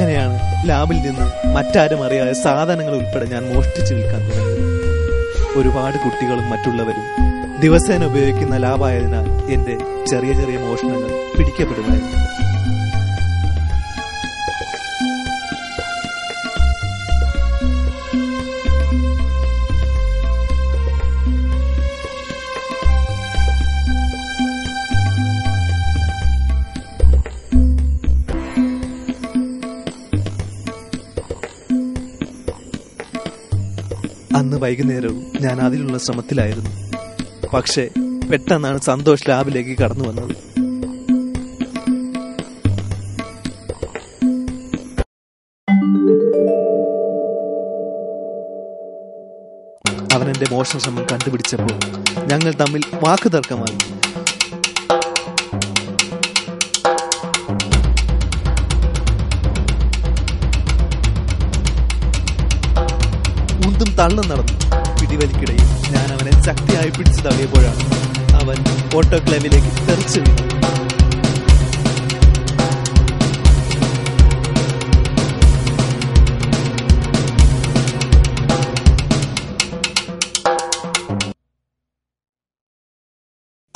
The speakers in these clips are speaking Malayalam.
അങ്ങനെയാണ് ലാബിൽ നിന്ന് മറ്റാരും അറിയാതെ സാധനങ്ങൾ ഉൾപ്പെടെ ഞാൻ മോഷ്ടിച്ചു വിൽക്കാൻ തുടങ്ങിയത്. ഒരുപാട് കുട്ടികളും മറ്റുള്ളവരും ദിവസേന ഉപയോഗിക്കുന്ന ലാബായതിനാൽ എന്റെ ചെറിയ ചെറിയ മോഷണങ്ങൾ പിടിക്കപ്പെടുമായിരുന്നു. അന്ന് വൈകുന്നേരവും ഞാൻ അതിനുള്ള ശ്രമത്തിലായിരുന്നു. പക്ഷേ പെട്ടെന്നാണ് സന്തോഷ് ലാബിലേക്ക് കടന്നു വന്നത്. അവൻ എന്റെ മോഷണ ശ്രമം കണ്ടുപിടിച്ചപ്പോൾ ഞങ്ങൾ തമ്മിൽ വാക്കുതർക്കമായി. ഉന്തും തള്ളും നടന്നു. പിടിവലിക്കിടയിൽ ഞാൻ അവനെ ശക്തിയായി പിടിച്ചു തള്ളിയപ്പോഴാണ് അവൻ ഓട്ടോക്ലേവിലേക്ക് തെറിച്ചു വീണു.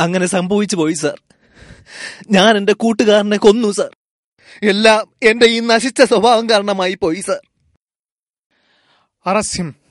അങ്ങനെ സംഭവിച്ചു പോയി സാർ. ഞാൻ എന്റെ കൂട്ടുകാരനെ കൊന്നു സാർ. എല്ലാം എന്റെ ഈ നശിച്ച സ്വഭാവം കാരണമായി പോയി സാർ. Arrest him.